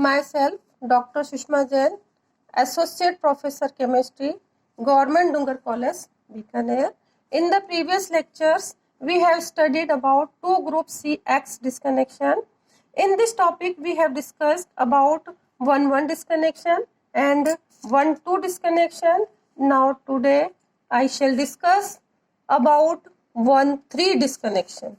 Myself, Dr. Sushma Jain, Associate Professor Chemistry, Government Dungar College, Bikaner. In the previous lectures, we have studied about 2 group CX disconnection. In this topic, we have discussed about 1-1 disconnection and 1-2 disconnection. Now today, I shall discuss about 1-3 disconnection.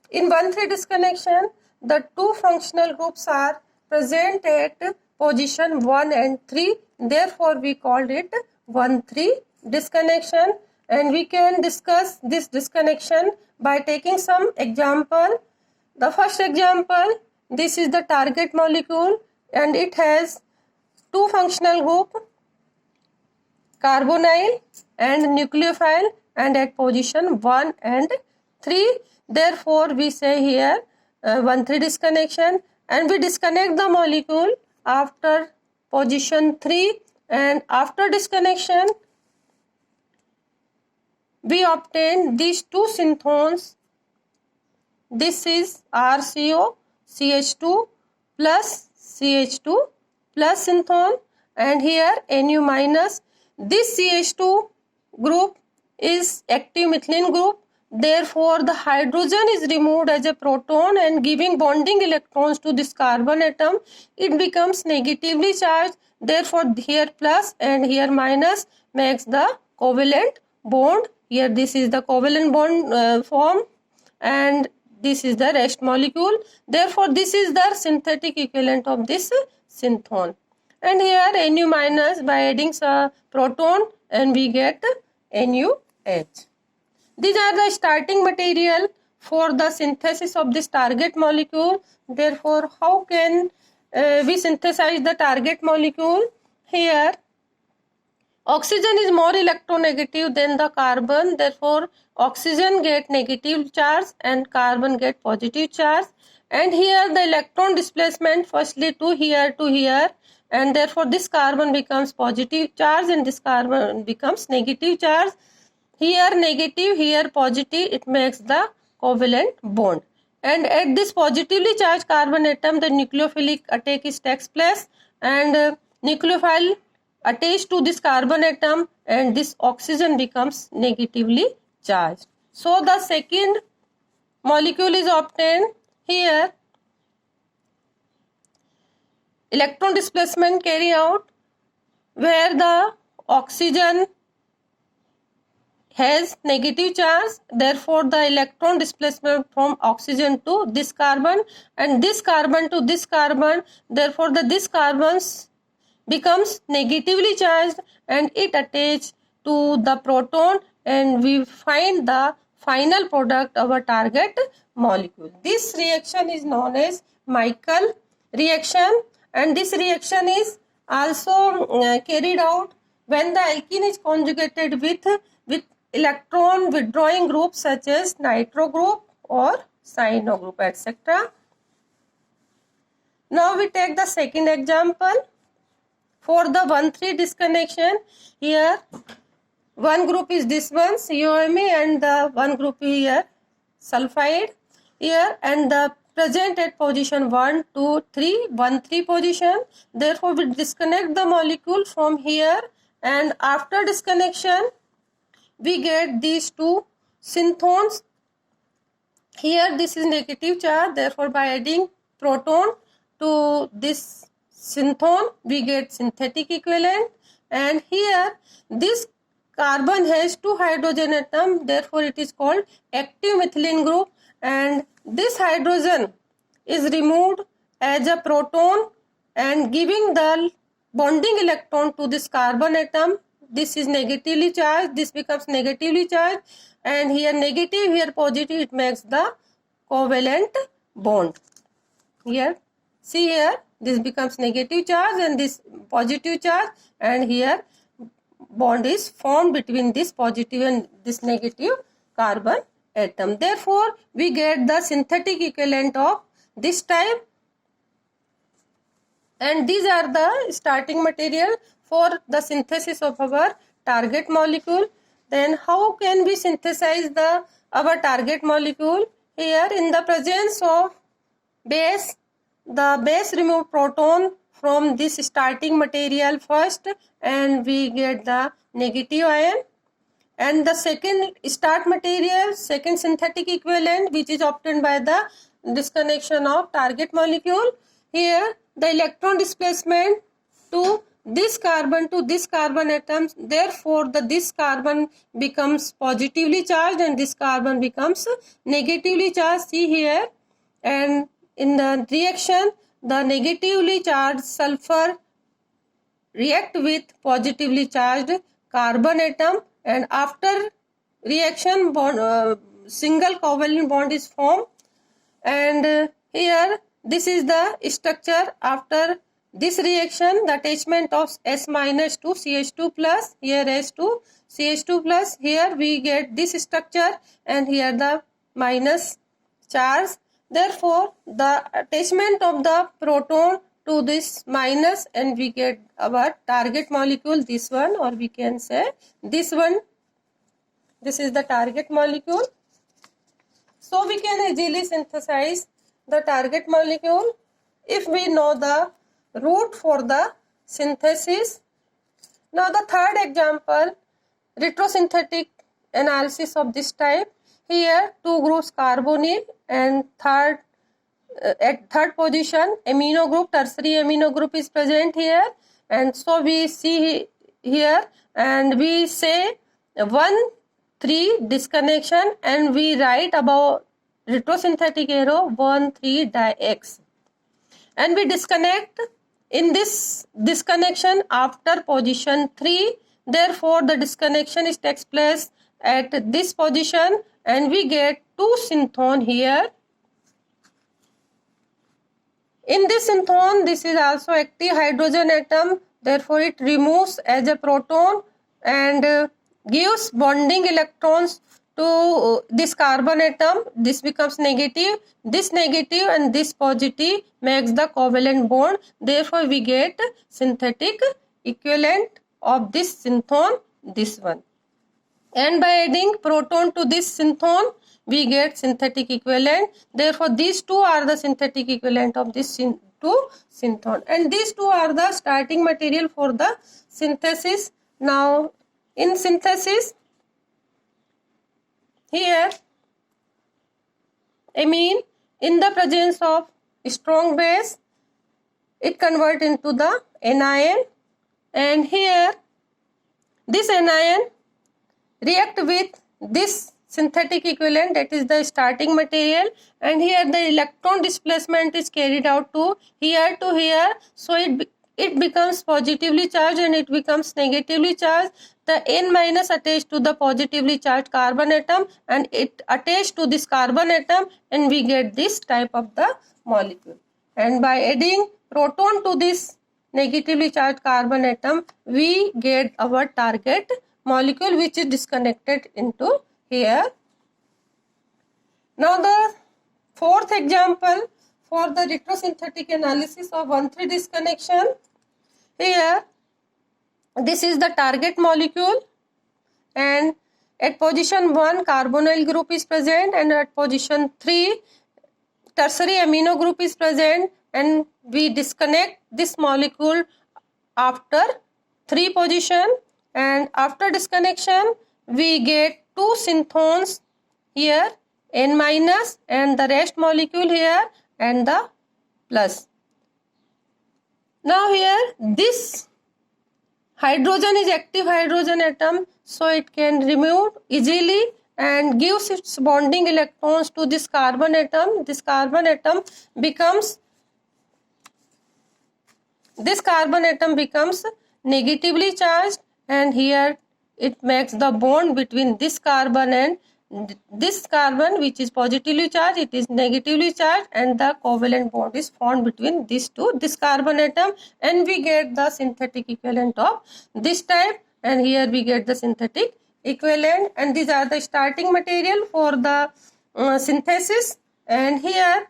In 1-3 disconnection, the 2 functional groups are present at position 1 and 3. Therefore, we called it 1-3 disconnection, and we can discuss this disconnection by taking some example. The first example, this is the target molecule and it has 2 functional group, carbonyl and nucleophile, and at position 1 and 3. Therefore, we say here 1-3 disconnection, and we disconnect the molecule after position 3, and after disconnection we obtain these 2 synthones. This is RCO CH2 plus CH2 plus synthone, and here Nu minus. This CH2 group is active methylene group. Therefore, the hydrogen is removed as a proton and giving bonding electrons to this carbon atom. It becomes negatively charged. Therefore, here plus and here minus makes the covalent bond. Here this is the covalent bond form, and this is the rest molecule. Therefore, this is the synthetic equivalent of this synthone. And here Nu minus, by adding a proton, and we get NuH. These are the starting material for the synthesis of this target molecule. Therefore, how can we synthesize the target molecule? Here, oxygen is more electronegative than the carbon. Therefore, oxygen get negative charge and carbon get positive charge. And here the electron displacement firstly to here, and therefore this carbon becomes positive charge and this carbon becomes negative charge. Here negative, here positive, it makes the covalent bond. And at this positively charged carbon atom, the nucleophilic attack takes place, and nucleophile attached to this carbon atom, and this oxygen becomes negatively charged. So the second molecule is obtained. Here electron displacement carry out where the oxygen has negative charge. Therefore, the electron displacement from oxygen to this carbon and this carbon to this carbon. Therefore, this carbons becomes negatively charged and it attaches to the proton, and we find the final product of a target molecule. This reaction is known as Michael reaction, and this reaction is also carried out when the alkene is conjugated with electron withdrawing groups such as nitro group or cyano group, etc. Now we take the second example for the 1-3 disconnection. Here one group is this one COMe and the one group here sulfide here, and the present at position 1, 2, 3, 1-3 position. Therefore, we disconnect the molecule from here, and after disconnection we get these 2 synthones. Here this is negative charge. Therefore, by adding proton to this synthone, we get synthetic equivalent. And here this carbon has 2 hydrogen atom. Therefore, it is called active methylene group, and this hydrogen is removed as a proton and giving the bonding electron to this carbon atom. This is negatively charged, this becomes negatively charged, and here negative, here positive, it makes the covalent bond. Here, see here, this becomes negative charge and this positive charge, and here bond is formed between this positive and this negative carbon atom. Therefore, we get the synthetic equivalent of this type, and these are the starting material for the synthesis of our target molecule. Then how can we synthesize our target molecule? Here, in the presence of base. The base remove proton from this starting material first, and we get the negative ion. And the second start material, second synthetic equivalent, which is obtained by the disconnection of target molecule. Here the electron displacement to this carbon atoms, therefore this carbon becomes positively charged and this carbon becomes negatively charged. See here. And in the reaction, the negatively charged sulfur react with positively charged carbon atom, and after reaction single covalent bond is formed. And here this is the structure after this reaction, the attachment of S minus to CH2 plus, here S2 CH2 plus, here we get this structure and here the minus charge. Therefore the attachment of the proton to this minus, and we get our target molecule, this one, or we can say this one. This is the target molecule. So we can easily synthesize the target molecule if we know the route for the synthesis. Now the third example, retrosynthetic analysis of this type. Here two groups carbonyl and at third position amino group, tertiary amino group is present here, and so we see here and we say 1,3 disconnection, and we write about retrosynthetic arrow 1,3 di-X, and we disconnect in this disconnection after position 3. Therefore the disconnection takes place at this position and we get 2 synthon here. In this synthon, this is also active hydrogen atom, therefore it removes as a proton and gives bonding electrons to this carbon atom. This becomes negative, this negative and this positive makes the covalent bond. Therefore we get synthetic equivalent of this synthon, this one. And by adding proton to this synthon, we get synthetic equivalent. Therefore these two are the synthetic equivalent of this two synthon, and these two are the starting material for the synthesis. Now in synthesis, here amine in the presence of strong base, it convert into the anion, and here this anion react with this synthetic equivalent, that is the starting material, and here the electron displacement is carried out to here, so it becomes positively charged and it becomes negatively charged. The N minus attached to the positively charged carbon atom and it attached to this carbon atom, and we get this type of the molecule. And by adding proton to this negatively charged carbon atom, we get our target molecule, which is disconnected into here. Now the fourth example for the retrosynthetic analysis of 1,3 disconnection. Here this is the target molecule, and at position 1 carbonyl group is present, and at position 3 tertiary amino group is present, and we disconnect this molecule after 3 position, and after disconnection we get 2 synthons here, N minus, and the rest molecule here and the plus. Now here this hydrogen is active hydrogen atom, so it can remove easily and gives its bonding electrons to this carbon atom. This carbon atom becomes negatively charged, and here it makes the bond between this carbon and this carbon, which is positively charged, it is negatively charged, and the covalent bond is formed between these two, this carbon atom, and we get the synthetic equivalent of this type, and here we get the synthetic equivalent, and these are the starting material for the synthesis. And here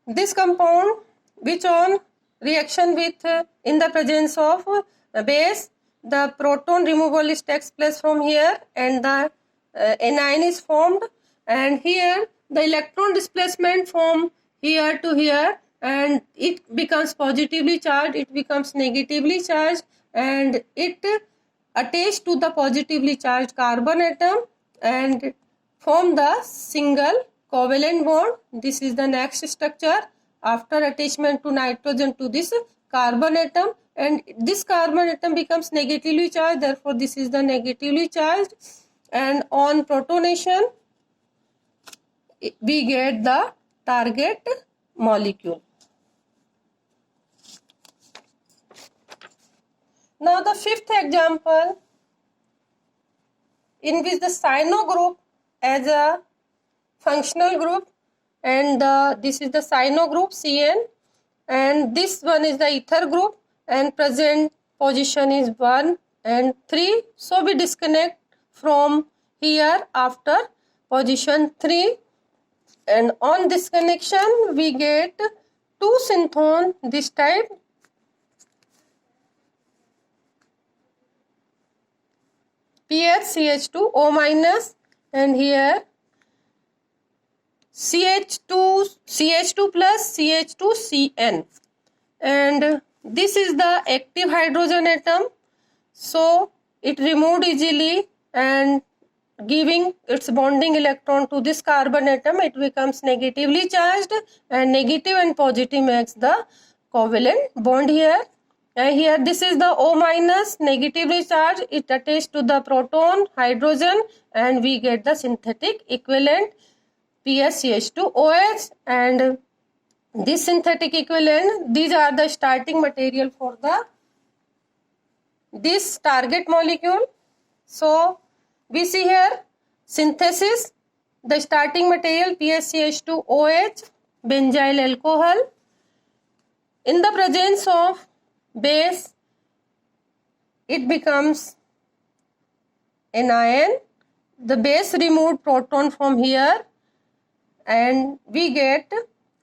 this compound, which on reaction with in the presence of base, the proton removal takes place from here, and the anion is formed, and here the electron displacement from here to here, and it becomes positively charged, it becomes negatively charged, and it attached to the positively charged carbon atom and form the single covalent bond. This is the next structure after attachment to nitrogen to this carbon atom, and this carbon atom becomes negatively charged, therefore this is the negatively charged, and on protonation we get the target molecule. Now the fifth example, in which the cyano group as a functional group, and this is the cyano group CN, and this one is the ether group, and present position is 1 and 3. So we disconnect from here after position 3, and on disconnection we get 2 synthon this type, PHCH2 O minus, and here CH2 plus CH2CN, and this is the active hydrogen atom, so it removed easily and giving its bonding electron to this carbon atom, it becomes negatively charged, and negative and positive makes the covalent bond here. And here this is the O minus, negatively charged, it attached to the proton hydrogen, and we get the synthetic equivalent PSCH2OH, and this synthetic equivalent, these are the starting material for this target molecule. So we see here synthesis, the starting material PSCH2OH, benzyl alcohol. In the presence of base, it becomes anion. The base removed proton from here, and we get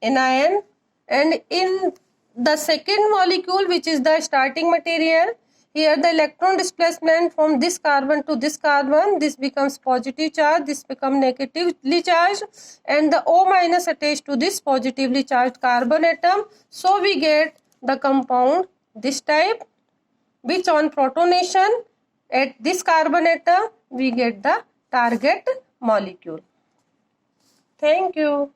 anion. And in the second molecule, which is the starting material, here the electron displacement from this carbon to this carbon, this becomes positive charge, this becomes negatively charged, and the O minus attached to this positively charged carbon atom. So we get the compound this type, which on protonation at this carbon atom we get the target molecule. Thank you.